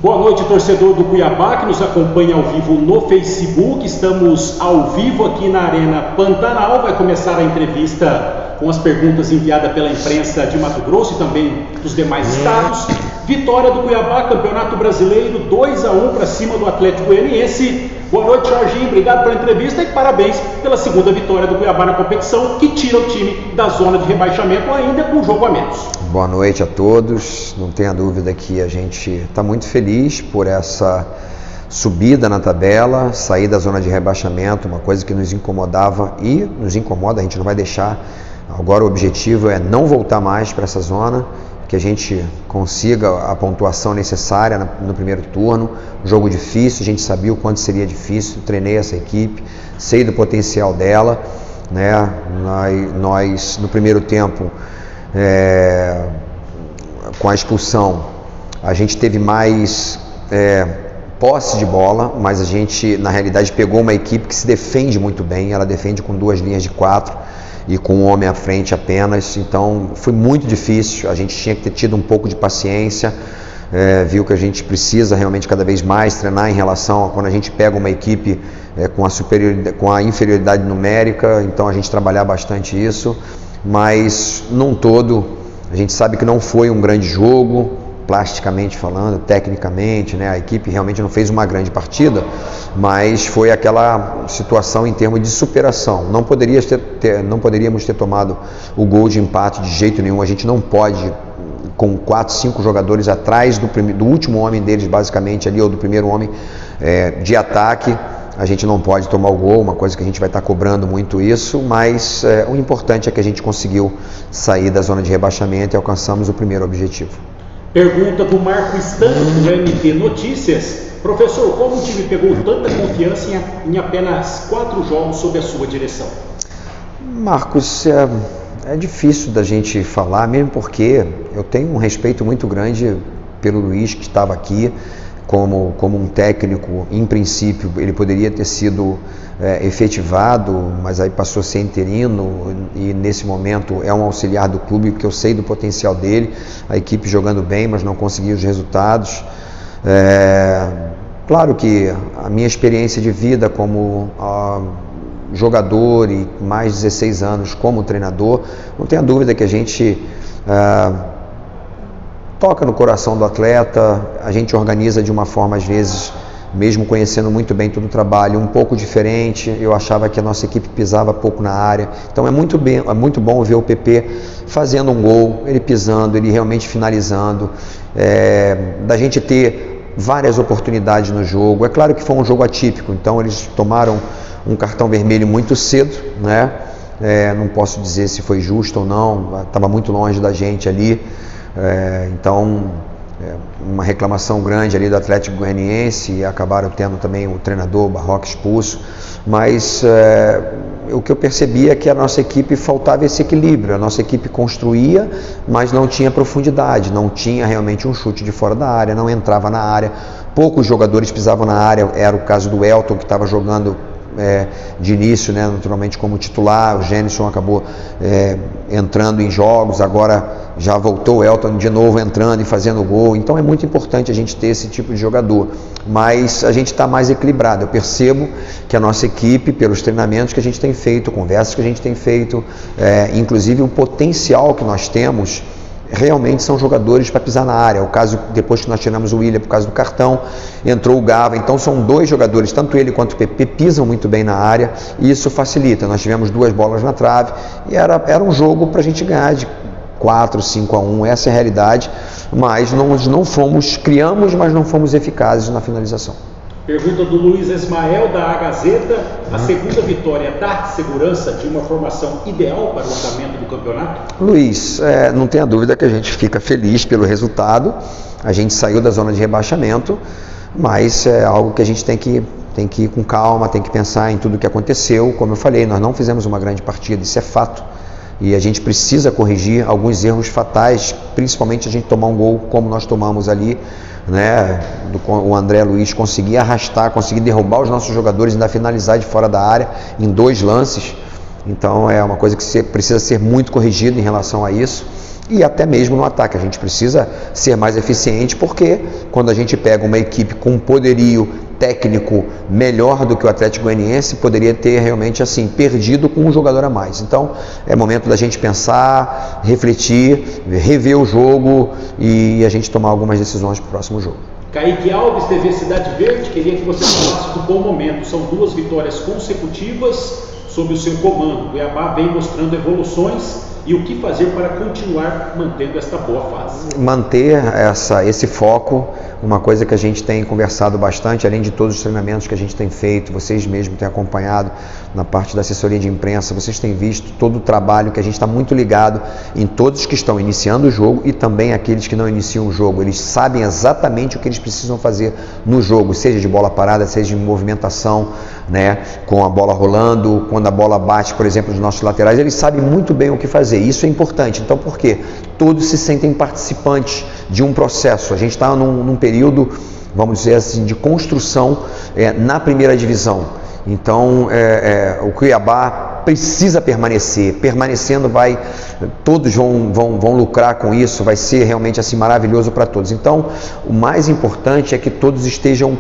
Boa noite, torcedor do Cuiabá, que nos acompanha ao vivo no Facebook. Estamos ao vivo aqui na Arena Pantanal. Vai começar a entrevista com as perguntas enviadas pela imprensa de Mato Grosso e também dos demais estados. Vitória do Cuiabá, Campeonato Brasileiro, 2-1 para cima do Atlético Goianiense. Boa noite, Jorginho. Obrigado pela entrevista e parabéns pela segunda vitória do Cuiabá na competição, que tira o time da zona de rebaixamento ainda com um jogo a menos. Boa noite a todos. Não tenha dúvida que a gente está muito feliz por essa subida na tabela, sair da zona de rebaixamento, uma coisa que nos incomodava e nos incomoda, a gente não vai deixar. Agora o objetivo é não voltar mais para essa zona, que a gente consiga a pontuação necessária no primeiro turno. Um jogo difícil, a gente sabia o quanto seria difícil, treinei essa equipe, sei do potencial dela, né? Nós no primeiro tempo, com a expulsão, a gente teve mais posse de bola, mas a gente na realidade pegou uma equipe que se defende muito bem, ela defende com duas linhas de 4 e com um homem à frente apenas, então foi muito difícil, a gente tinha que ter tido um pouco de paciência, viu que a gente precisa realmente cada vez mais treinar em relação a quando a gente pega uma equipe com a inferioridade numérica, então a gente trabalhar bastante isso, mas num todo a gente sabe que não foi um grande jogo, plasticamente falando, tecnicamente, né? A equipe realmente não fez uma grande partida, mas foi aquela situação em termos de superação. Não poderíamos ter tomado o gol de empate de jeito nenhum. A gente não pode, com 4, 5 jogadores atrás do último homem deles, basicamente ali, ou do primeiro homem de ataque, a gente não pode tomar o gol, uma coisa que a gente vai estar cobrando muito isso, mas o importante é que a gente conseguiu sair da zona de rebaixamento e alcançamos o primeiro objetivo. Pergunta do Marco Stanco, do MT Notícias. Professor, como o time pegou tanta confiança em apenas 4 jogos sob a sua direção? Marcos, é difícil da gente falar, mesmo porque eu tenho um respeito muito grande pelo Luiz, que estava aqui como um técnico. Em princípio ele poderia ter sido efetivado, mas aí passou a ser interino e nesse momento é um auxiliar do clube, porque eu sei do potencial dele, a equipe jogando bem, mas não conseguiu os resultados. Claro que a minha experiência de vida como jogador e mais 16 anos como treinador, não tenha dúvida que a gente toca no coração do atleta, a gente organiza de uma forma, às vezes, mesmo conhecendo muito bem todo o trabalho, um pouco diferente. Eu achava que a nossa equipe pisava pouco na área, então é muito bom ver o PP fazendo um gol, ele pisando, ele realmente finalizando, da gente ter várias oportunidades no jogo. É claro que foi um jogo atípico, então eles tomaram um cartão vermelho muito cedo, né? Não posso dizer se foi justo ou não, estava muito longe da gente ali. Então, uma reclamação grande ali do Atlético Goianiense, e acabaram tendo também o treinador, o Barroca, expulso, mas o que eu percebi é que a nossa equipe faltava esse equilíbrio. A nossa equipe construía, mas não tinha profundidade, não tinha realmente um chute de fora da área, não entrava na área, poucos jogadores pisavam na área. Era o caso do Elton, que estava jogando de início, né, naturalmente como titular. O Gênison acabou entrando em jogos, agora já voltou o Elton de novo entrando e fazendo gol. Então é muito importante a gente ter esse tipo de jogador, mas a gente está mais equilibrado. Eu percebo que a nossa equipe, pelos treinamentos que a gente tem feito, conversas que a gente tem feito, inclusive o potencial que nós temos, realmente são jogadores para pisar na área. O caso, depois que nós tiramos o William por causa do cartão, entrou o Gava, então são 2 jogadores, tanto ele quanto o PP, pisam muito bem na área, e isso facilita. Nós tivemos 2 bolas na trave e era um jogo para a gente ganhar de 4, 5-1, essa é a realidade, mas criamos, mas não fomos eficazes na finalização. Pergunta do Luiz Ismael, da A Gazeta. A segunda vitória dá segurança de uma formação ideal para o andamento do campeonato? Luiz, não tenha dúvida que a gente fica feliz pelo resultado. A gente saiu da zona de rebaixamento, mas é algo que a gente tem que ir com calma, tem que pensar em tudo o que aconteceu. Como eu falei, nós não fizemos uma grande partida, isso é fato. E a gente precisa corrigir alguns erros fatais, principalmente a gente tomar um gol como nós tomamos ali, né? O André Luiz conseguir arrastar, conseguir derrubar os nossos jogadores e ainda finalizar de fora da área em 2 lances. Então é uma coisa que precisa ser muito corrigida em relação a isso. e até mesmo no ataque. A gente precisa ser mais eficiente, porque quando a gente pega uma equipe com um poderio técnico melhor do que o Atlético Goianiense, poderia ter realmente assim perdido com um jogador a mais. Então é momento da gente pensar, refletir, rever o jogo e a gente tomar algumas decisões para o próximo jogo. Kaique Alves, TV Cidade Verde, queria que você falasse do bom momento. São 2 vitórias consecutivas sob o seu comando. O Cuiabá vem mostrando evoluções e o que fazer para continuar mantendo esta boa fase? Manter esse foco, uma coisa que a gente tem conversado bastante, além de todos os treinamentos que a gente tem feito, vocês mesmos têm acompanhado na parte da assessoria de imprensa, vocês têm visto todo o trabalho que a gente está muito ligado em todos que estão iniciando o jogo e também aqueles que não iniciam o jogo. Eles sabem exatamente o que eles precisam fazer no jogo, seja de bola parada, seja de movimentação, né, com a bola rolando, quando a bola bate, por exemplo, dos nossos laterais, eles sabem muito bem o que fazer. Isso é importante. Então, por quê? Todos se sentem participantes de um processo. A gente está num período, vamos dizer assim, de construção na primeira divisão. Então, o Cuiabá precisa permanecer. Permanecendo, todos vão lucrar com isso, vai ser realmente assim maravilhoso para todos. Então, o mais importante é que todos estejam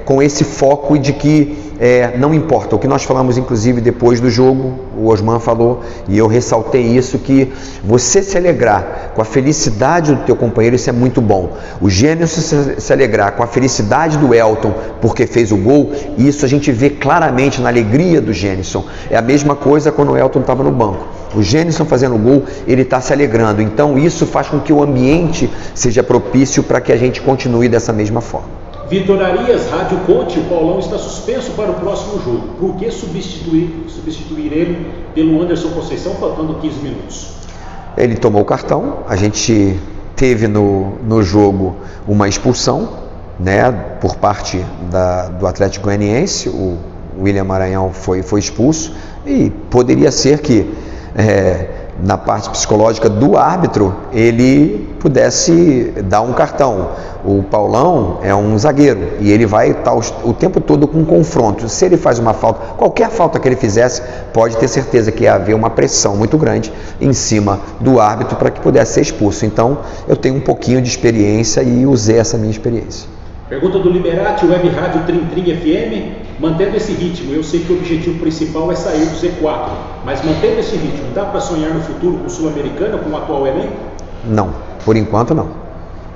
com esse foco de que não importa. O que nós falamos, inclusive, depois do jogo, o Osman falou, e eu ressaltei isso, que você se alegrar com a felicidade do teu companheiro, isso é muito bom. O Gênison se alegrar com a felicidade do Elton, porque fez o gol, isso a gente vê claramente na alegria do Gênison. É a mesma coisa quando o Elton estava no banco. O Gênison fazendo o gol, ele está se alegrando. Então isso faz com que o ambiente seja propício para que a gente continue dessa mesma forma. Vitor Arias, Rádio Conte, o Paulão está suspenso para o próximo jogo. Por que substituir ele pelo Anderson Conceição, faltando 15 minutos? Ele tomou o cartão, a gente teve no jogo uma expulsão, né, por parte do Atlético Goianiense. O William Maranhão foi expulso e poderia ser que na parte psicológica do árbitro ele pudesse dar um cartão. O Paulão é um zagueiro e ele vai estar o tempo todo com confronto. Se ele faz uma falta, qualquer falta que ele fizesse, pode ter certeza que ia haver uma pressão muito grande em cima do árbitro para que pudesse ser expulso. Então eu tenho um pouquinho de experiência e usei essa minha experiência. Pergunta do Liberati, Web Rádio Trim FM. Mantendo esse ritmo, eu sei que o objetivo principal é sair do Z4, mas mantendo esse ritmo, dá para sonhar no futuro com o Sul-Americana, com o atual elenco? Não, por enquanto não.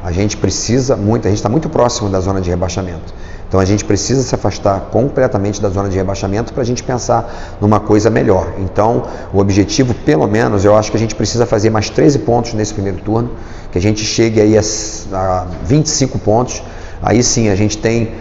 A gente precisa muito, a gente está muito próximo da zona de rebaixamento. Então a gente precisa se afastar completamente da zona de rebaixamento para a gente pensar numa coisa melhor. Então o objetivo, pelo menos, eu acho que a gente precisa fazer mais 13 pontos nesse primeiro turno, que a gente chegue aí a 25 pontos. Aí sim a gente tem,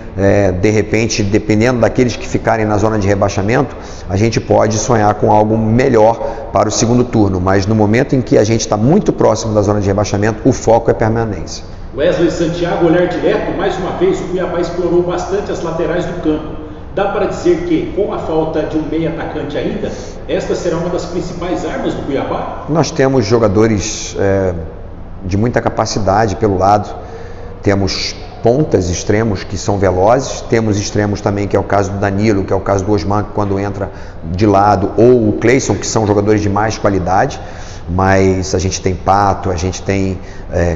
de repente, dependendo daqueles que ficarem na zona de rebaixamento, a gente pode sonhar com algo melhor para o segundo turno. Mas no momento em que a gente está muito próximo da zona de rebaixamento, o foco é permanência. Wesley Santiago, olhar direto, mais uma vez o Cuiabá explorou bastante as laterais do campo. Dá para dizer que, com a falta de um meio atacante ainda, esta será uma das principais armas do Cuiabá? Nós temos jogadores de muita capacidade pelo lado, temos pontas, extremos que são velozes, temos extremos também, que é o caso do Danilo, que é o caso do Osman, quando entra de lado, ou o Cleison, que são jogadores de mais qualidade, mas a gente tem Pato, a gente tem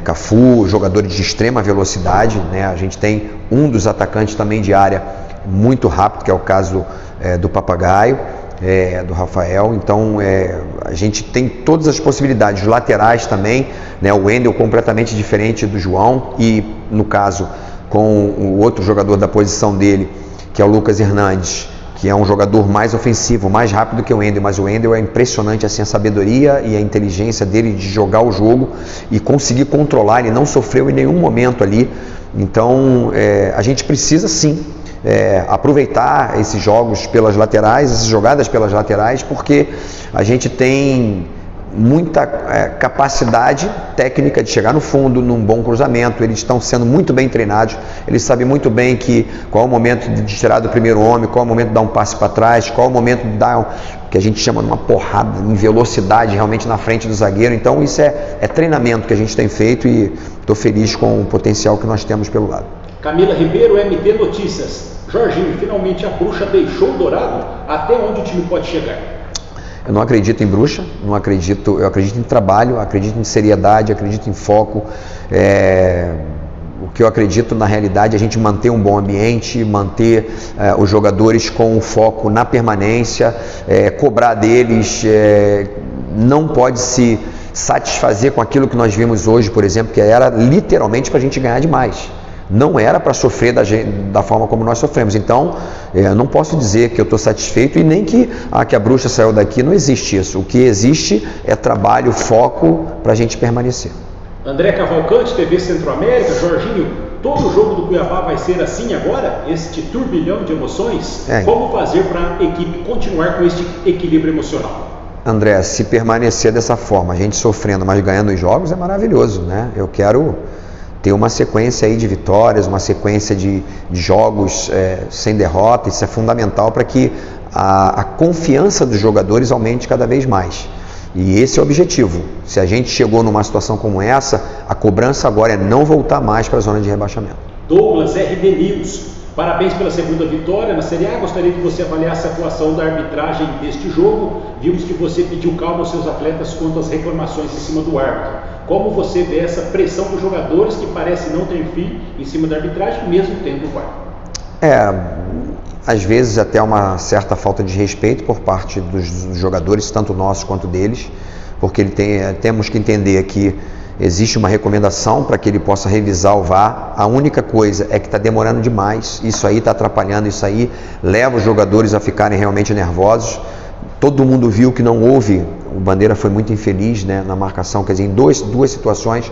Cafu, jogadores de extrema velocidade, né? A gente tem um dos atacantes também de área muito rápido, que é o caso do Papagaio, do Rafael. Então a gente tem todas as possibilidades, os laterais também, né? O Wendel completamente diferente do João e no caso com o outro jogador da posição dele, que é o Lucas Hernandes, que é um jogador mais ofensivo, mais rápido que o Wendel, mas o Wendel é impressionante assim, a sabedoria e a inteligência dele de jogar o jogo e conseguir controlar. Ele não sofreu em nenhum momento ali. Então a gente precisa sim aproveitar esses jogos pelas laterais, essas jogadas pelas laterais, porque a gente tem muita capacidade técnica de chegar no fundo, num bom cruzamento. Eles estão sendo muito bem treinados, eles sabem muito bem qual é o momento de tirar do primeiro homem, qual é o momento de dar um passe para trás, qual é o momento de dar o que a gente chama de uma porrada em velocidade realmente na frente do zagueiro. Então isso é treinamento que a gente tem feito e estou feliz com o potencial que nós temos pelo lado. Camila Ribeiro, MT Notícias. Jorginho, finalmente a bruxa deixou o Dourado? Até onde o time pode chegar? Eu não acredito em bruxa, eu acredito em trabalho, acredito em seriedade, acredito em foco. O que eu acredito na realidade é a gente manter um bom ambiente, manter os jogadores com o foco na permanência, cobrar deles, não pode se satisfazer com aquilo que nós vimos hoje, por exemplo, que era literalmente para a gente ganhar demais. Não era para sofrer da forma como nós sofremos. Então, eu não posso dizer que eu estou satisfeito e nem que a bruxa saiu daqui. Não existe isso. O que existe é trabalho, foco para a gente permanecer. André Cavalcante, TV Centro-América. Jorginho, todo jogo do Cuiabá vai ser assim agora? Este turbilhão de emoções? Como fazer para a equipe continuar com este equilíbrio emocional? André, se permanecer dessa forma, a gente sofrendo, mas ganhando os jogos, é maravilhoso, né? Eu quero ter uma sequência aí de vitórias, uma sequência de jogos sem derrota. Isso é fundamental para que a confiança dos jogadores aumente cada vez mais. E esse é o objetivo. Se a gente chegou numa situação como essa, a cobrança agora é não voltar mais para a zona de rebaixamento. Douglas, RD News. Parabéns pela segunda vitória na Série A. Gostaria que você avaliasse a atuação da arbitragem deste jogo. Vimos que você pediu calma aos seus atletas quanto às reclamações em cima do árbitro. Como você vê essa pressão dos jogadores que parece não ter fim em cima da arbitragem, mesmo tendo o VAR? Às vezes até uma certa falta de respeito por parte dos jogadores, tanto nossos quanto deles, porque temos que entender que existe uma recomendação para que ele possa revisar o VAR. A única coisa é que está demorando demais, isso aí está atrapalhando, isso aí leva os jogadores a ficarem realmente nervosos. Todo mundo viu que não houve, o Bandeira foi muito infeliz, né, na marcação, quer dizer, em duas situações,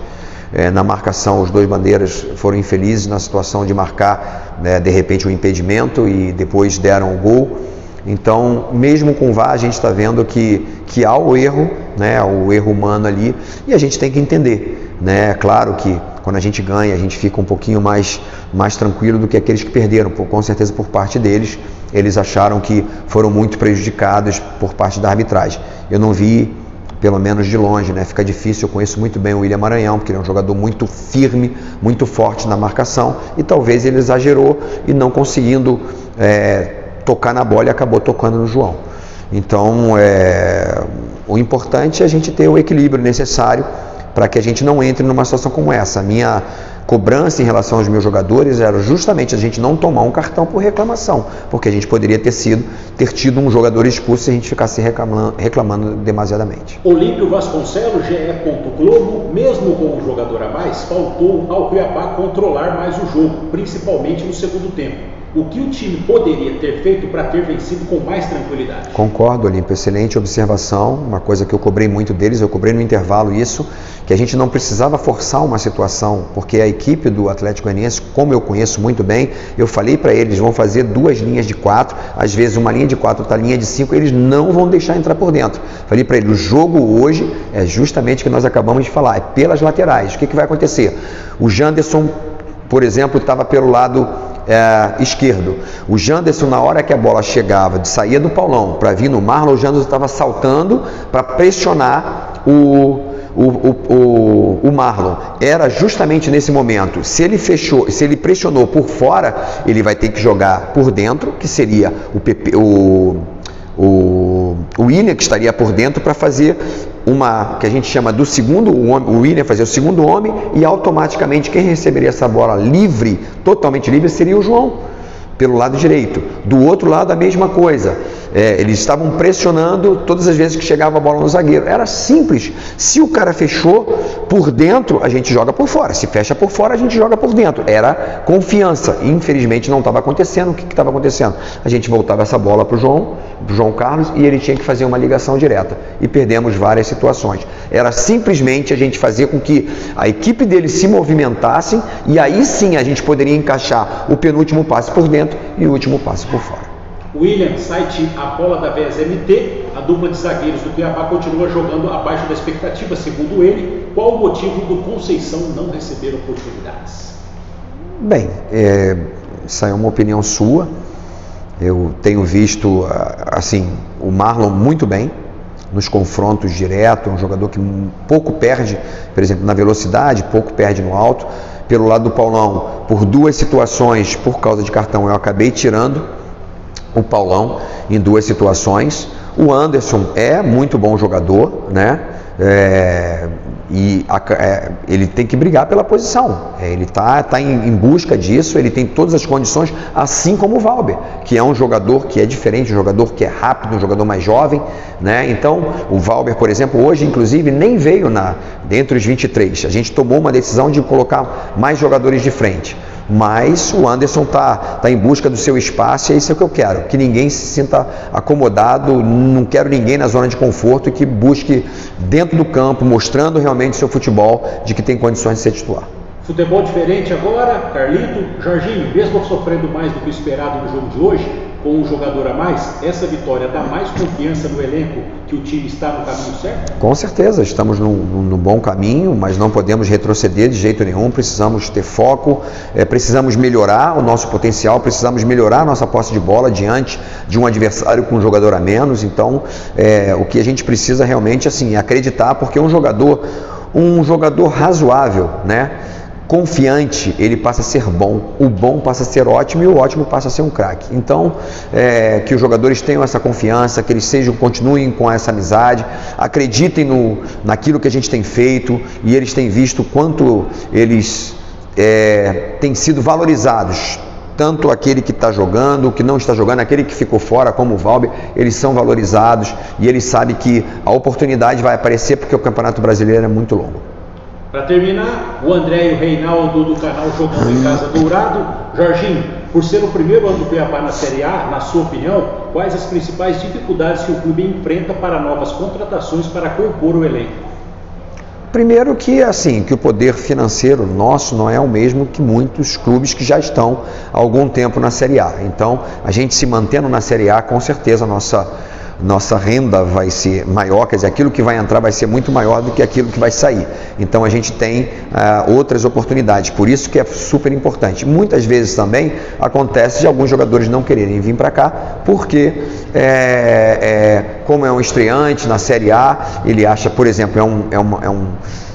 na marcação os dois Bandeiras foram infelizes na situação de marcar, de repente, um impedimento e depois deram o gol. Então, mesmo com o VAR, a gente está vendo que há o erro, né, o erro humano ali, e a gente tem que entender, né? Claro que quando a gente ganha, a gente fica um pouquinho mais tranquilo do que aqueles que perderam, com certeza por parte deles. Eles acharam que foram muito prejudicados por parte da arbitragem. Eu não vi, pelo menos de longe, né? Fica difícil. Eu conheço muito bem o William Maranhão, porque ele é um jogador muito firme, muito forte na marcação, e talvez ele exagerou e não conseguindo tocar na bola e acabou tocando no João. Então, o importante é a gente ter o equilíbrio necessário para que a gente não entre numa situação como essa. A minha cobrança em relação aos meus jogadores era justamente a gente não tomar um cartão por reclamação, porque a gente poderia ter tido um jogador expulso se a gente ficasse reclamando demasiadamente. Olímpio Vasconcelos, GE. Globo, mesmo com um jogador a mais, faltou ao Cuiabá controlar mais o jogo, principalmente no segundo tempo. O que o time poderia ter feito para ter vencido com mais tranquilidade? Concordo, Olímpio, excelente observação. Uma coisa que eu cobrei muito deles, eu cobrei no intervalo isso, que a gente não precisava forçar uma situação, porque a equipe do Atlético Goianiense, como eu conheço muito bem, eu falei para eles, vão fazer 2 linhas de 4, às vezes uma linha de 4, outra linha de 5, eles não vão deixar entrar por dentro. Falei para eles, o jogo hoje é justamente o que nós acabamos de falar, é pelas laterais. O que vai acontecer? O Janderson, por exemplo, estava pelo lado esquerdo. O Janderson, na hora que a bola chegava, saía do Paulão para vir no Marlon, o Janderson estava saltando para pressionar o Marlon. Era justamente nesse momento. Se ele pressionou por fora, ele vai ter que jogar por dentro, que seria o William, que estaria por dentro para fazer que a gente chama do segundo homem. O William fazer o segundo homem e automaticamente quem receberia essa bola livre, totalmente livre, seria o João, pelo lado direito. Do outro lado a mesma coisa. Eles estavam pressionando todas as vezes que chegava a bola no zagueiro. Era simples. Se o cara fechou por dentro, a gente joga por fora. Se fecha por fora, a gente joga por dentro. Era confiança. Infelizmente não estava acontecendo. O que estava acontecendo? A gente voltava essa bola para o João Carlos, e ele tinha que fazer uma ligação direta. E perdemos várias situações. Era simplesmente a gente fazer com que a equipe dele se movimentasse, e aí sim a gente poderia encaixar o penúltimo passe por dentro e o último passe por fora. William, site A Bola da VSMT, a dupla de zagueiros do Cuiabá continua jogando abaixo da expectativa, segundo ele. Qual o motivo do Conceição não receber oportunidades? Bem, essa é uma opinião sua. Eu tenho visto, assim, o Marlon muito bem nos confrontos diretos, um jogador que pouco perde, por exemplo, na velocidade, pouco perde no alto. Pelo lado do Paulão, por 2 situações, por causa de cartão, eu acabei tirando o Paulão em 2 situações. O Anderson é muito bom jogador, né? Ele tem que brigar pela posição. Ele tá em busca disso, ele tem todas as condições, assim como o Valber, que é um jogador que é diferente, um jogador que é rápido, um jogador mais jovem, né? Então, o Valber, por exemplo, hoje, inclusive, nem veio dentre os 23. A gente tomou uma decisão de colocar mais jogadores de frente. Mas o Anderson tá em busca do seu espaço e é isso que eu quero, que ninguém se sinta acomodado, não quero ninguém na zona de conforto e que busque dentro do campo, mostrando realmente o seu futebol, de que tem condições de ser titular. Futebol diferente agora, Carlito, Jorginho, mesmo sofrendo mais do que o esperado no jogo de hoje, com um jogador a mais, essa vitória dá mais confiança no elenco que o time está no caminho certo? Com certeza, estamos no bom caminho, mas não podemos retroceder de jeito nenhum, precisamos ter foco, precisamos melhorar o nosso potencial, precisamos melhorar a nossa posse de bola diante de um adversário com um jogador a menos. Então, o que a gente precisa realmente é acreditar, porque um jogador razoável, né? Confiante, ele passa a ser bom, o bom passa a ser ótimo e o ótimo passa a ser um craque. Então, que os jogadores tenham essa confiança, que eles continuem com essa amizade, acreditem naquilo que a gente tem feito, e eles têm visto quanto eles têm sido valorizados. Tanto aquele que está jogando, o que não está jogando, aquele que ficou fora, como o Valber, eles são valorizados e eles sabem que a oportunidade vai aparecer, porque o Campeonato Brasileiro é muito longo. Para terminar, o André e o Reinaldo do canal Jogando em Casa Dourado. Jorginho, por ser o primeiro ano do Cuiabá na Série A, na sua opinião, quais as principais dificuldades que o clube enfrenta para novas contratações para compor o elenco? Primeiro que o poder financeiro nosso não é o mesmo que muitos clubes que já estão há algum tempo na Série A. Então, a gente se mantendo na Série A, com certeza a nossa renda vai ser maior, quer dizer, aquilo que vai entrar vai ser muito maior do que aquilo que vai sair. Então a gente tem outras oportunidades, por isso que é super importante. Muitas vezes também acontece de alguns jogadores não quererem vir para cá, porque como é um estreante na Série A, ele acha, por exemplo,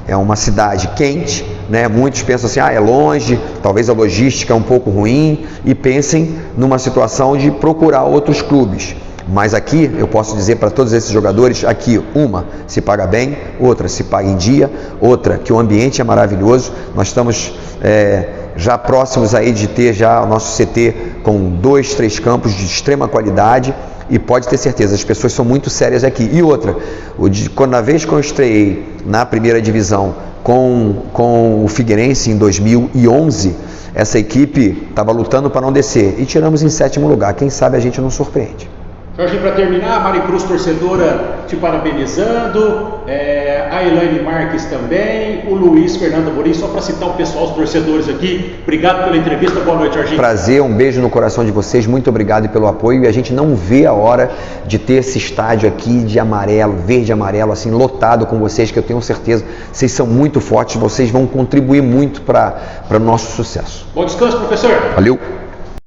é uma cidade quente, né? Muitos pensam assim, é longe, talvez a logística é um pouco ruim, e pensem numa situação de procurar outros clubes. Mas aqui, eu posso dizer para todos esses jogadores, aqui, uma, se paga bem, outra, se paga em dia, outra, que o ambiente é maravilhoso. Nós estamos já próximos aí de ter já o nosso CT com 2, 3 campos de extrema qualidade, e pode ter certeza, as pessoas são muito sérias aqui. E outra, na vez que eu estreiei na primeira divisão com o Figueirense em 2011, essa equipe estava lutando para não descer, e tiramos em 7º lugar. Quem sabe a gente não surpreende. Jorginho, para terminar, a Maricruz torcedora te parabenizando, a Elaine Marques também, o Luiz Fernando Amorim, só para citar o pessoal, os torcedores aqui. Obrigado pela entrevista, boa noite, Jorginho. Prazer, um beijo no coração de vocês, muito obrigado pelo apoio, e a gente não vê a hora de ter esse estádio aqui de amarelo, verde e amarelo, assim, lotado com vocês, que eu tenho certeza, vocês são muito fortes, vocês vão contribuir muito para o nosso sucesso. Bom descanso, professor. Valeu.